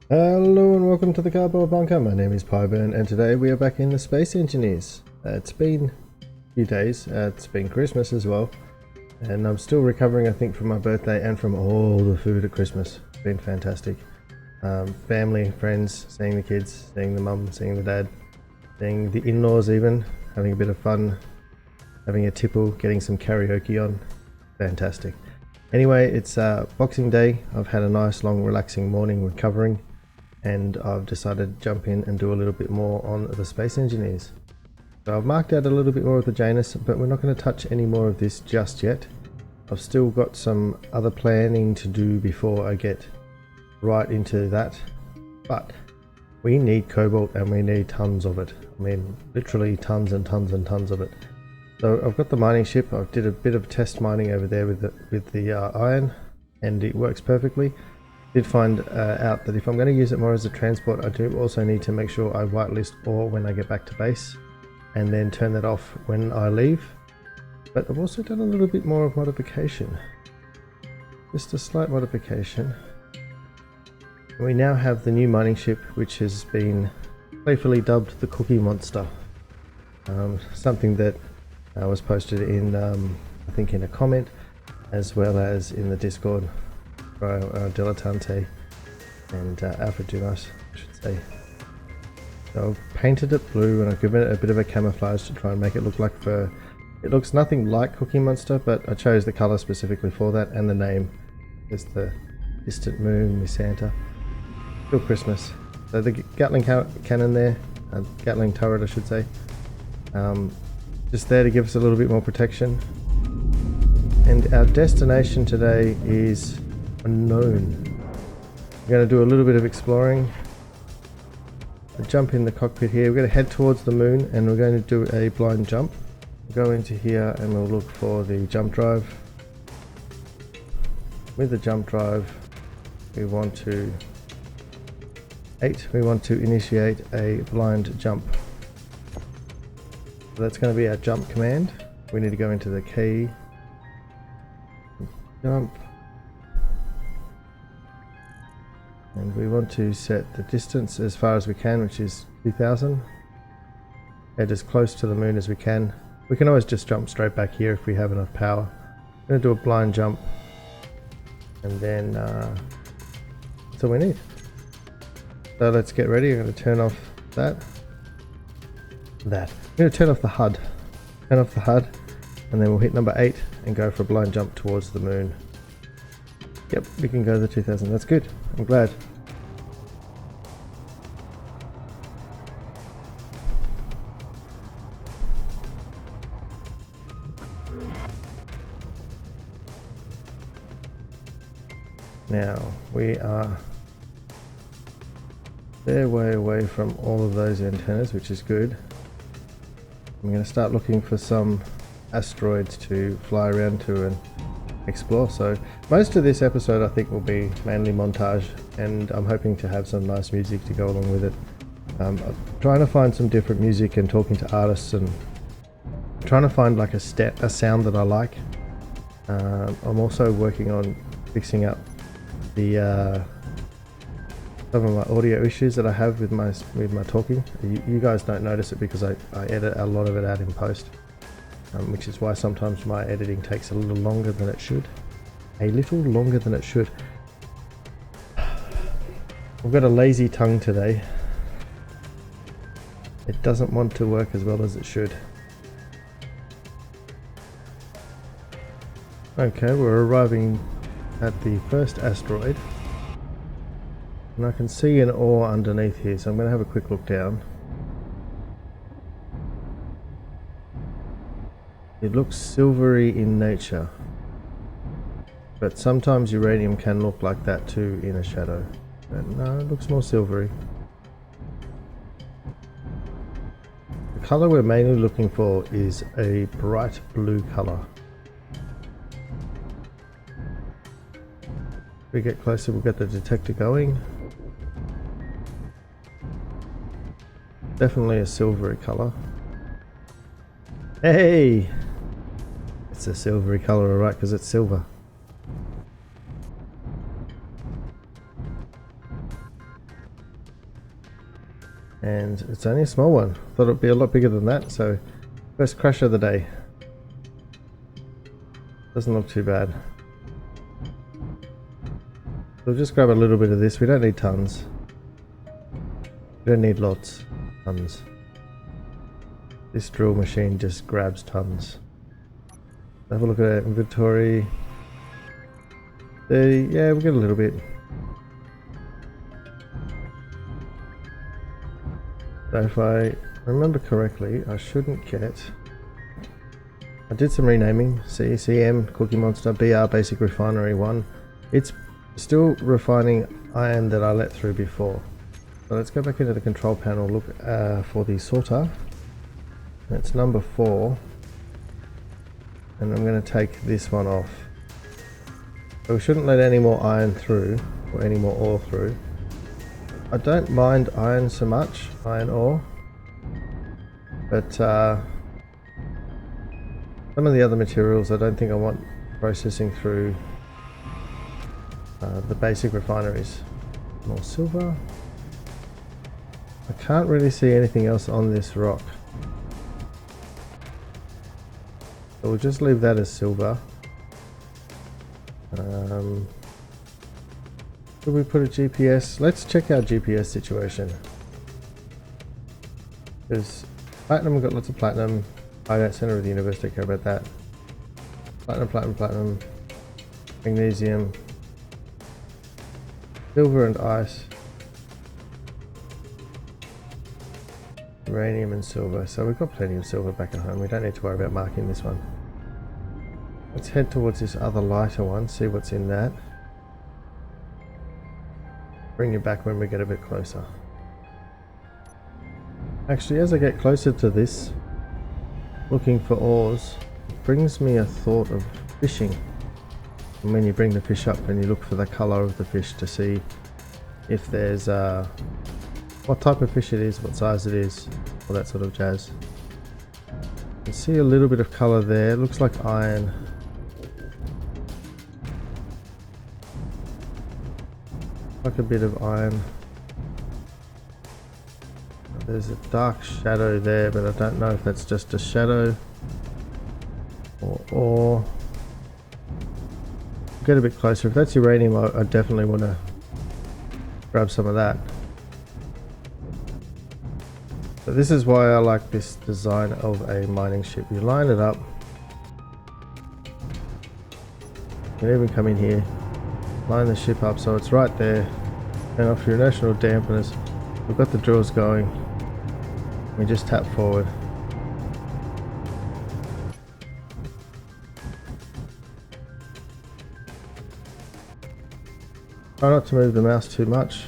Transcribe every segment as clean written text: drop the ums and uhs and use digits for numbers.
Hello and welcome to the Cobalt Bunker. My name is Pieburn and today we are back in the Space Engineers. It's been a few days, it's been Christmas as well, and I'm still recovering I think from my birthday and from all the food at Christmas. It's been fantastic. Family, friends, seeing the kids, seeing the mum, seeing the dad, seeing the in-laws even, having a bit of fun, having a tipple, getting some karaoke on. Fantastic. Anyway, it's Boxing Day. I've had a nice long relaxing morning recovering, and I've decided to jump in and do a little bit more on the Space Engineers. So I've marked out a little bit more of the Janus, but we're not going to touch any more of this just yet. I've still got some other planning to do before I get right into that, but we need cobalt and we need tons of it. I mean, literally tons and tons and tons of it. So I've got the mining ship. I did a bit of test mining over there with the iron, and it works perfectly. Did find out that if I'm going to use it more as a transport, I do also need to make sure I whitelist ore when I get back to base, and then turn that off when I leave. But I've also done a little bit more of modification, just a slight modification. We now have the new mining ship, which has been playfully dubbed the Cookie Monster. Something that was posted in, I think, in a comment, as well as in the Discord by Dilettante and Alfred Dumas, I should say. So I've painted it blue and I've given it a bit of a camouflage to try and make it look like fur. It looks nothing like Cookie Monster, but I chose the colour specifically for that, and the name is the Distant Moon, Miss Santa. Still Christmas. So the Gatling cannon there, Gatling turret I should say, just there to give us a little bit more protection. And our destination today is unknown. We're going to do a little bit of exploring. We'll jump in the cockpit here. We're going to head towards the moon and we're going to do a blind jump. We'll go into here and we'll look for the jump drive. With the jump drive, we want to initiate a blind jump. So that's going to be our jump command. We need to go into the key, jump, and we want to set the distance as far as we can, which is 2000. Head as close to the moon as we can. We can always just jump straight back here if we have enough power. I'm going to do a blind jump, and then that's all we need. So let's get ready. I'm going to turn off that. I'm going to turn off the HUD. Turn off the HUD, and then we'll hit number 8 and go for a blind jump towards the moon. Yep, we can go to the 2000. That's good. I'm glad. Now we are fair way away from all of those antennas, which is good. I'm going to start looking for some asteroids to fly around to and explore. So most of this episode I think will be mainly montage, and I'm hoping to have some nice music to go along with it. I'm trying to find some different music and talking to artists and trying to find like a sound that I like. I'm also working on fixing up the some of my audio issues that I have with my talking. You guys don't notice it because I edit a lot of it out in post, which is why sometimes my editing takes a little longer than it should. I've got a lazy tongue today. It doesn't want to work as well as it should. Okay, we're arriving at the first asteroid. And I can see an ore underneath here, so I'm going to have a quick look down. It looks silvery in nature, but sometimes uranium can look like that too in a shadow. But no, it looks more silvery. The colour we're mainly looking for is a bright blue colour. If we get closer, we'll get the detector going. Definitely a silvery colour. Hey! It's a silvery colour, alright, because it's silver. And it's only a small one. Thought it'd be a lot bigger than that, so first crash of the day. Doesn't look too bad. We'll just grab a little bit of this. We don't need tons. We don't need lots. Tons. This drill machine just grabs tons. Have a look at our inventory. Yeah, we get a little bit. So if I remember correctly, I shouldn't get... I did some renaming. CM, Cookie Monster, BR Basic Refinery 1. It's still refining iron that I let through before. So let's go back into the control panel, look for the sorter. It's number 4. And I'm going to take this one off. So we shouldn't let any more iron through, or any more ore through. I don't mind iron so much, iron ore. But some of the other materials I don't think I want processing through the basic refineries. More silver. I can't really see anything else on this rock. So we'll just leave that as silver. Should we put a GPS? Let's check our GPS situation. Because platinum, we've got lots of platinum. Hideout center of the universe, don't care about that. Platinum, platinum, platinum. Magnesium. Silver and ice. Uranium and silver. So we've got plenty of silver back at home. We don't need to worry about marking this one. Let's head towards this other lighter one, see what's in that. Bring you back when we get a bit closer. Actually, as I get closer to this, looking for ores, it brings me a thought of fishing. And when you bring the fish up and you look for the colour of the fish to see if there's what type of fish it is, what size it is, all that sort of jazz. You can see a little bit of colour there, it looks like iron. Like a bit of iron. There's a dark shadow there, but I don't know if that's just a shadow or get a bit closer. If that's uranium, I definitely want to grab some of that. So this is why I like this design of a mining ship. You line it up. You can even come in here. Line the ship up so it's right there, and off your inertial dampeners. We've got the drills going. We just tap forward. Try not to move the mouse too much.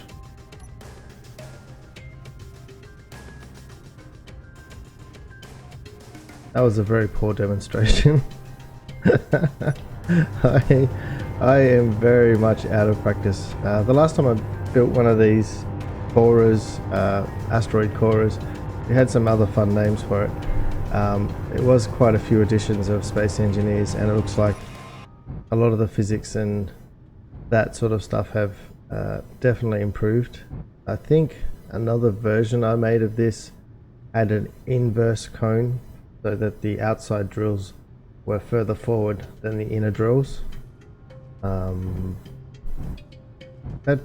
That was a very poor demonstration. I am very much out of practice. The last time I built one of these corers, asteroid corers, it had some other fun names for it. It was quite a few editions of Space Engineers, and it looks like a lot of the physics and that sort of stuff have definitely improved. I think another version I made of this had an inverse cone so that the outside drills were further forward than the inner drills. That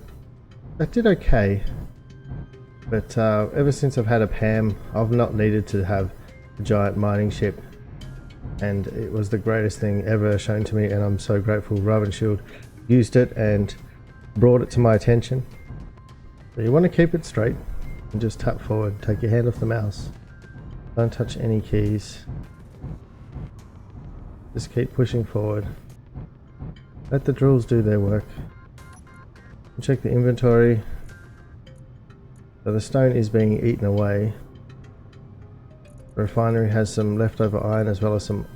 did okay, but ever since I've had a PAM, I've not needed to have a giant mining ship, and it was the greatest thing ever shown to me, and I'm so grateful Ravenshield used it and brought it to my attention. So you want to keep it straight and just tap forward, take your hand off the mouse, don't touch any keys, just keep pushing forward. Let the drills do their work. Check the inventory. So the stone is being eaten away. The refinery has some leftover iron as well as some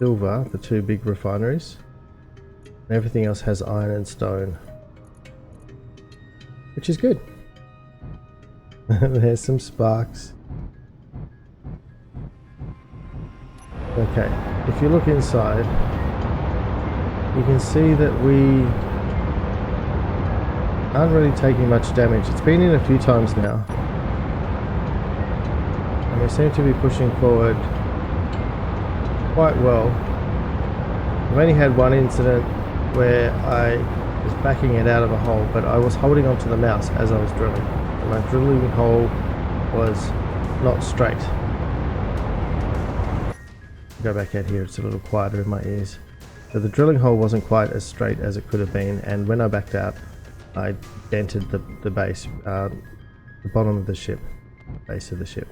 silver, the two big refineries. And everything else has iron and stone, which is good. There's some sparks. Okay, if you look inside, you can see that we aren't really taking much damage. It's been in a few times now, and we seem to be pushing forward quite well. I've only had one incident where I was backing it out of a hole, but I was holding onto the mouse as I was drilling, and my drilling hole was not straight. Go back out here, it's a little quieter in my ears. So the drilling hole wasn't quite as straight as it could have been, and when I backed out, I dented the base, the bottom of the ship, base of the ship.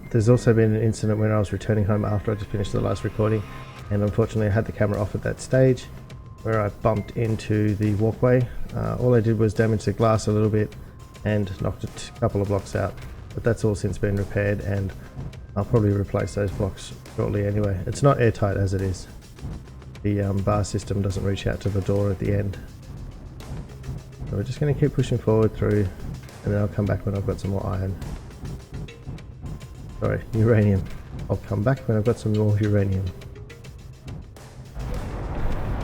There's also been an incident when I was returning home after I just finished the last recording, and unfortunately I had the camera off at that stage where I bumped into the walkway. All I did was damage the glass a little bit and knocked a couple of blocks out, but that's all since been repaired, and I'll probably replace those blocks shortly anyway. It's not airtight as it is. The bar system doesn't reach out to the door at the end. So we're just going to keep pushing forward through, and then I'll come back when I've got some more iron. Sorry, uranium. I'll come back when I've got some more uranium.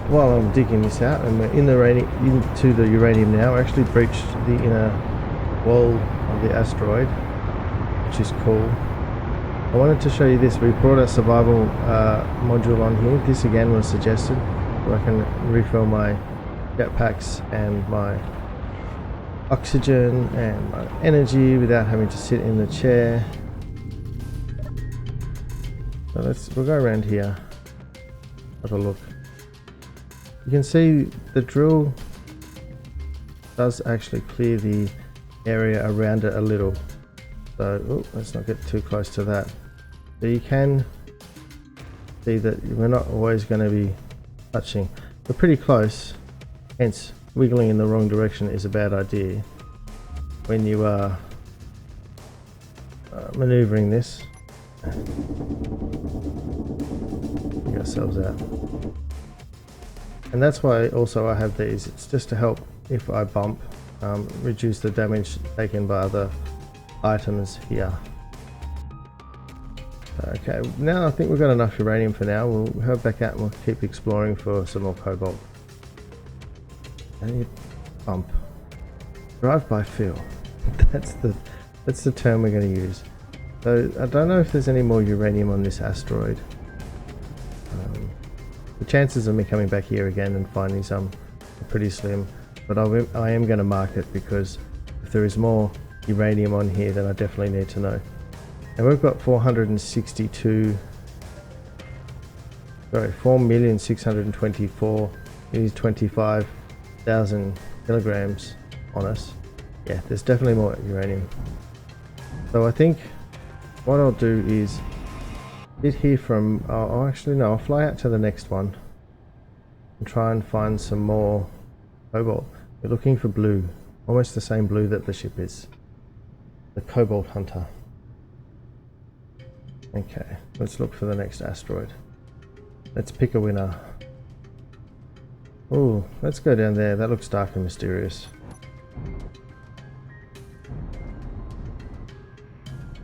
While I'm digging this out, and we're into the uranium now, I actually breached the inner wall of the asteroid, which is cool. I wanted to show you this. We brought a survival module on here. This again was suggested, where I can refill my jetpacks and my oxygen and my energy without having to sit in the chair. So we'll go around here, have a look. You can see the drill does actually clear the area around it a little. So let's not get too close to that. So you can see that we're not always going to be touching. We're pretty close, hence wiggling in the wrong direction is a bad idea when you are maneuvering this. Get ourselves out. And that's why also I have these. It's just to help if I bump, reduce the damage taken by other items here. Okay, now I think we've got enough uranium for now. We'll head back out and we'll keep exploring for some more cobalt. And you bump. Drive by feel. That's the term we're going to use. So I don't know if there's any more uranium on this asteroid. The chances of me coming back here again and finding some are pretty slim, but I am going to mark it, because if there is more uranium on here, then I definitely need to know. And we've got 4,624,025,000 kilograms on us. Yeah, there's definitely more uranium. So I think what I'll do is get here from, actually no, I'll fly out to the next one and try and find some more cobalt. We're looking for blue, almost the same blue that the ship is. The Cobalt Hunter. Okay, let's look for the next asteroid. Let's pick a winner. Oh, let's go down there. That looks dark and mysterious.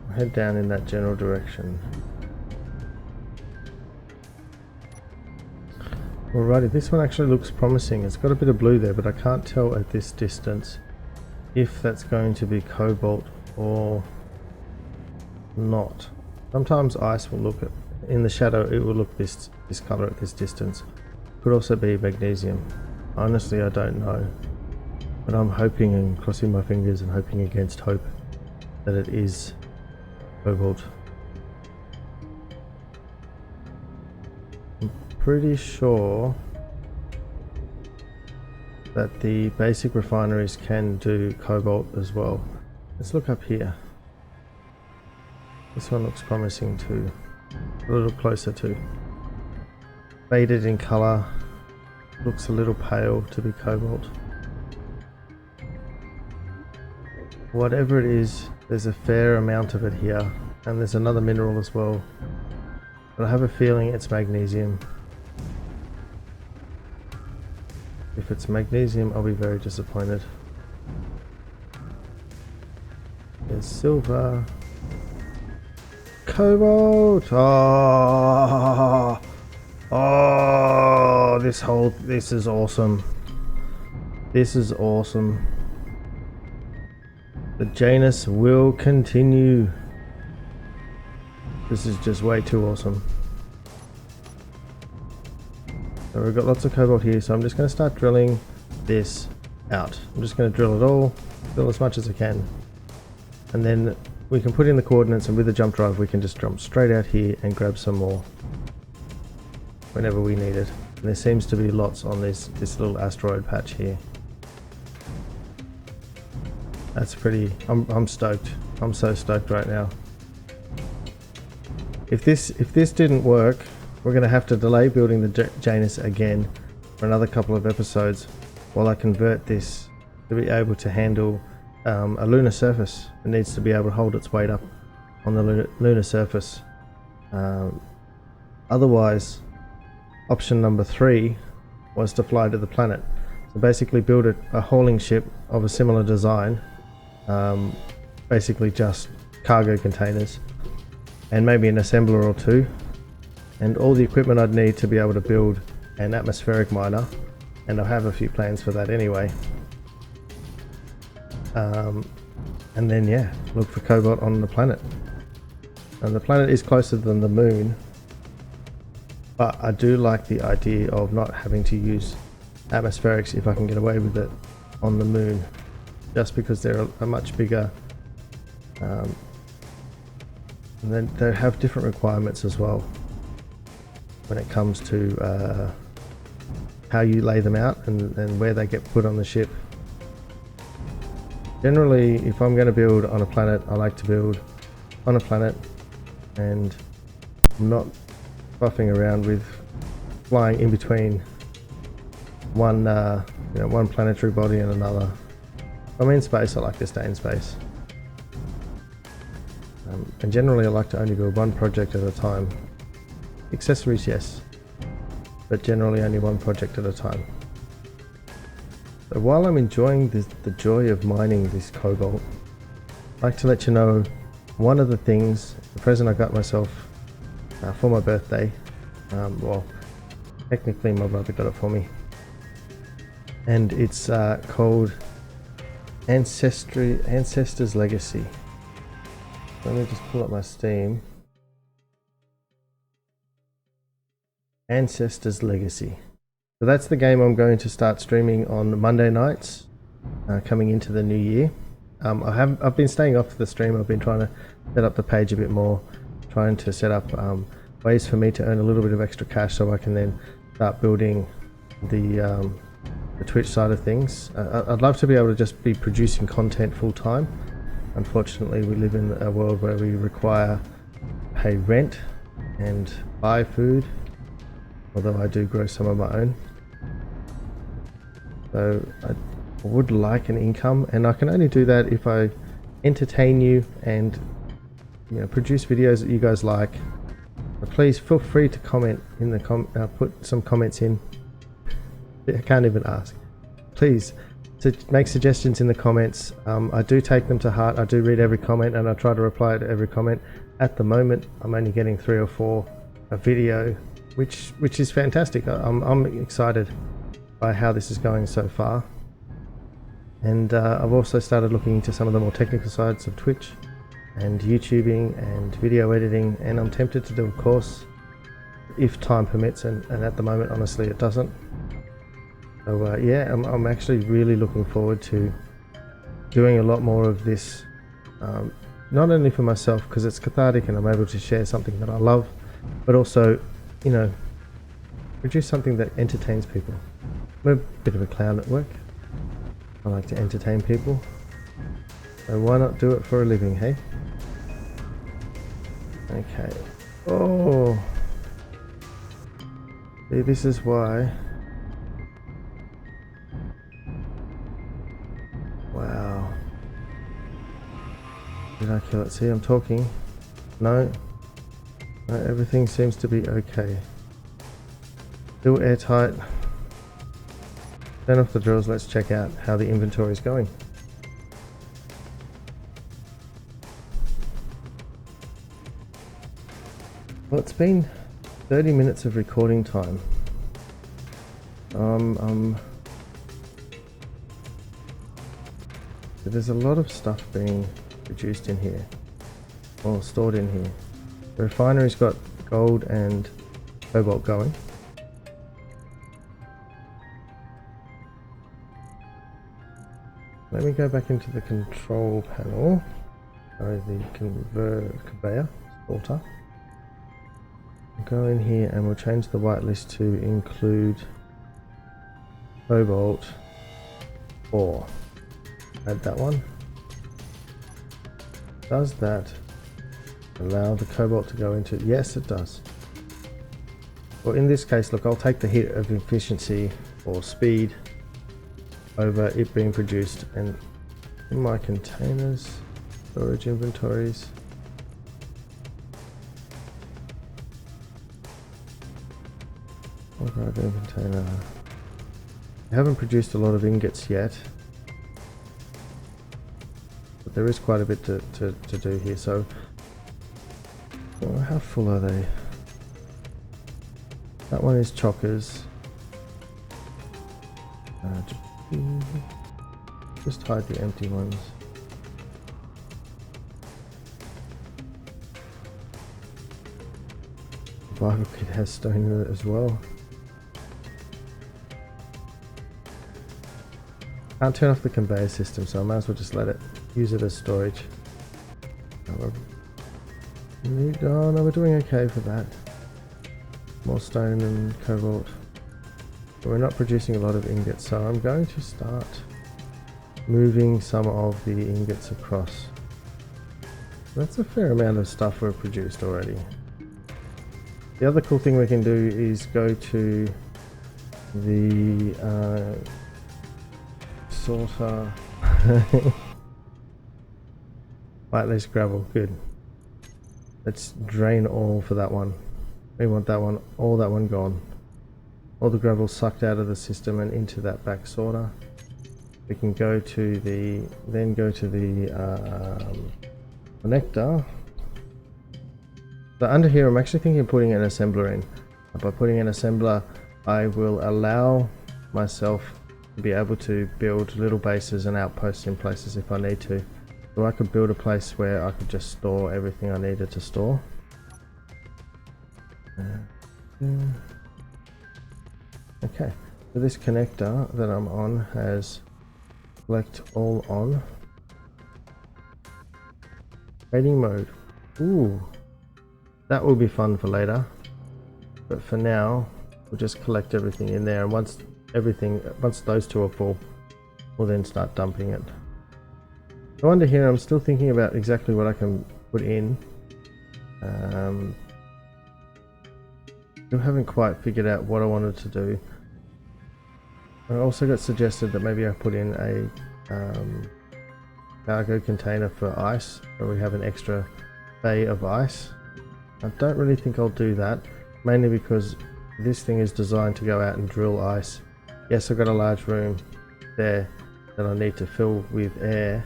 I'll head down in that general direction. Alrighty, this one actually looks promising. It's got a bit of blue there, but I can't tell at this distance if that's going to be cobalt or not. Sometimes ice will look in the shadow, it will look this color at this distance. Could also be magnesium. Honestly, I don't know, but I'm hoping and crossing my fingers and hoping against hope that it is cobalt. I'm pretty sure that the basic refineries can do cobalt as well. Let's look up here. This one looks promising too. A little closer too. Faded in color. Looks a little pale to be cobalt. Whatever it is, there's a fair amount of it here. And there's another mineral as well. But I have a feeling it's magnesium. If it's magnesium, I'll be very disappointed. There's silver. Cobalt! Oh, this is awesome. This is awesome. The Janus will continue. This is just way too awesome. So we've got lots of cobalt here, so I'm just going to start drilling this out. I'm just going to drill it all, drill as much as I can. And then we can put in the coordinates, and with the jump drive we can just jump straight out here and grab some more whenever we need it. And there seems to be lots on this little asteroid patch here. That's pretty, I'm stoked. I'm so stoked right now. If this didn't work, we're going to have to delay building the Janus again for another couple of episodes while I convert this to be able to handle a lunar surface. It needs to be able to hold its weight up on the lunar surface. Otherwise, option number 3 was to fly to the planet. So basically build a hauling ship of a similar design, basically just cargo containers, and maybe an assembler or two, and all the equipment I'd need to be able to build an atmospheric miner, and I have a few plans for that anyway. And then yeah, look for cobalt on the planet. And the planet is closer than the moon, but I do like the idea of not having to use atmospherics if I can get away with it on the moon, just because they're a much bigger, and then they have different requirements as well when it comes to how you lay them out and where they get put on the ship. Generally, if I'm going to build on a planet, I like to build on a planet, and I'm not buffing around with flying in between one one planetary body and another. If I'm in space, I like to stay in space. And generally I like to only build one project at a time. Accessories, yes, but generally only one project at a time. So while I'm enjoying the joy of mining this cobalt, I'd like to let you know one of the things, the present I got myself for my birthday. Well, technically my brother got it for me, and it's called Ancestors Legacy. Let me just pull up my Steam. Ancestors Legacy. So that's the game I'm going to start streaming on Monday nights, coming into the new year. I've been staying off the stream. I've been trying to set up the page a bit more, trying to set up ways for me to earn a little bit of extra cash, so I can then start building the Twitch side of things. I'd love to be able to just be producing content full time. Unfortunately, we live in a world where we require to pay rent and buy food, although I do grow some of my own. So I would like an income, and I can only do that if I entertain you and produce videos that you guys like. But please feel free to comment in the put some comments in. I can't even ask. Please to make suggestions in the comments. I do take them to heart. I do read every comment and I try to reply to every comment. At the moment, I'm only getting 3 or 4 a video, which is fantastic. I'm excited by how this is going so far. And I've also started looking into some of the more technical sides of Twitch and YouTubing and video editing, and I'm tempted to do a course if time permits, and at the moment honestly it doesn't. So yeah, I'm actually really looking forward to doing a lot more of this, not only for myself because it's cathartic and I'm able to share something that I love, but also produce something that entertains people. I'm a bit of a clown at work. I like to entertain people, so why not do it for a living, hey? Okay. Oh, see, this is why. Wow. Did I kill it? See, I'm talking. No, everything seems to be okay. Still airtight. Turn off the drills. Let's check out how the inventory is going. Well, it's been 30 minutes of recording time. there's a lot of stuff being produced in here, or stored in here. The refinery's got gold and cobalt going. Let me go back into the control panel, the conveyor sorter. Go in here and we'll change the whitelist to include Cobalt 4. Add that one. Does that allow the cobalt to go into? Yes, it does. Well, in this case, look, I'll take the hit of efficiency or speed over it being produced, and in my containers, storage inventories, container. I haven't produced a lot of ingots yet, but there is quite a bit to do here. So how full are they? That one is chockers. Just hide the empty ones. Survival kit has stone in it as well. Can't turn off the conveyor system, so I might as well just let it use it as storage. Oh no, we're doing okay for that. More stone and cobalt. But we're not producing a lot of ingots, so I'm going to start moving some of the ingots across. That's a fair amount of stuff we've produced already. The other cool thing we can do is go to the sorter. Whitelist gravel, good. Let's drain all for that one. We want that one, all that one gone. All the gravel sucked out of the system and into that back sorter. We can go to the, then go to the connector. So under here, I'm actually thinking of putting an assembler in. By putting an assembler, I will allow myself to be able to build little bases and outposts in places if I need to. So I could build a place where I could just store everything I needed to store. Okay, so this connector that I'm on has select all on. Trading mode. Ooh, that will be fun for later. But for now, we'll just collect everything in there, and once those two are full, we'll then start dumping it. So under here, I'm still thinking about exactly what I can put in. Still haven't quite figured out what I wanted to do. I also got suggested that maybe I put in a cargo container for ice, so we have an extra bay of ice. I don't really think I'll do that, mainly because this thing is designed to go out and drill ice. Yes, I've got a large room there that I need to fill with air,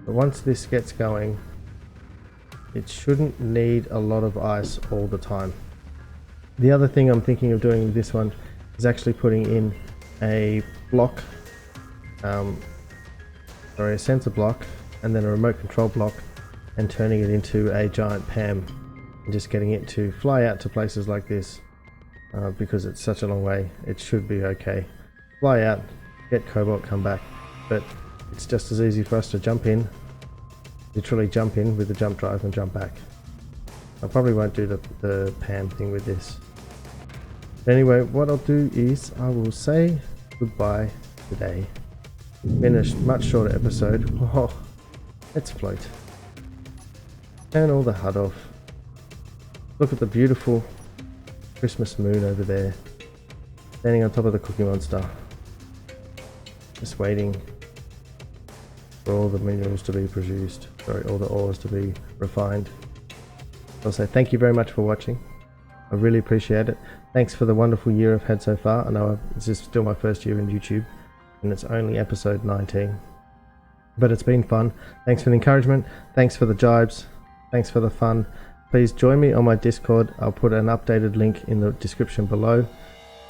but once this gets going, it shouldn't need a lot of ice all the time. The other thing I'm thinking of doing with this one is actually putting in a block, a sensor block, and then a remote control block, and turning it into a giant PAM, and just getting it to fly out to places like this. Because it's such a long way, it should be okay. Fly out, get cobalt, come back. But it's just as easy for us to jump in, literally jump in with the jump drive and jump back. I probably won't do the PAM thing with this. But anyway, what I'll do is I will say goodbye today. Been a much shorter episode. Oh, let's float. Turn all the HUD off. Look at the beautiful Christmas moon over there, standing on top of the Cookie Monster, just waiting for all the minerals to be produced, all the ores to be refined. I'll say thank you very much for watching. I really appreciate it. Thanks for the wonderful year I've had so far. I know this is still my first year in YouTube, and it's only episode 19, but it's been fun. Thanks for the encouragement, thanks for the jibes, thanks for the fun. Please join me on my Discord. I'll put an updated link in the description below.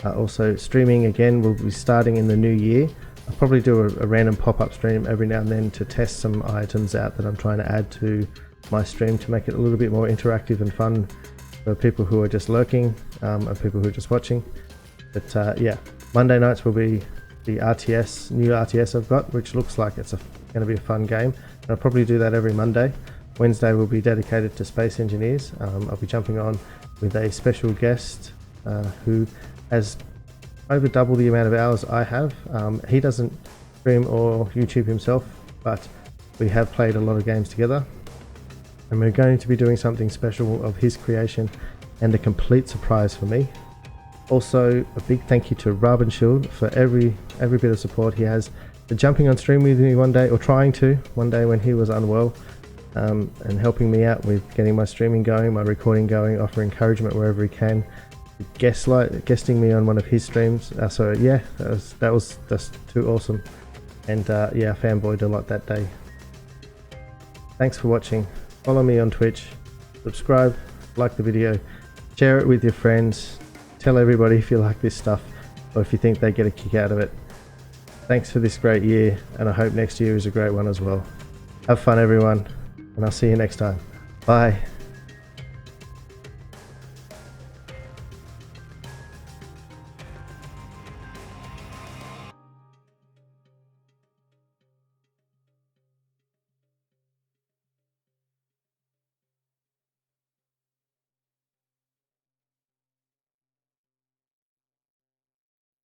Also, streaming again will be starting in the new year. I'll probably do a random pop-up stream every now and then to test some items out that I'm trying to add to my stream to make it a little bit more interactive and fun for people who are just lurking and people who are just watching. But yeah, Monday nights will be the RTS, new RTS I've got, which looks like it's going to be a fun game. And I'll probably do that every Monday. Wednesday will be dedicated to Space Engineers. I'll be jumping on with a special guest who has over double the amount of hours I have. He doesn't stream or YouTube himself, but we have played a lot of games together. And we're going to be doing something special of his creation and a complete surprise for me. Also, a big thank you to Robin Shield for every bit of support he has, for jumping on stream with me one day, or trying to one day when he was unwell, and helping me out with getting my streaming going, my recording going, offer encouragement wherever he can, guesting me on one of his streams. So yeah, that was just too awesome, and yeah, I fanboyed a lot that day. Thanks for watching. Follow me on Twitch, subscribe, like the video, share it with your friends, tell everybody if you like this stuff or if you think they get a kick out of it. Thanks for this great year, and I hope next year is a great one as well. Have fun everyone, and I'll see you next time. Bye.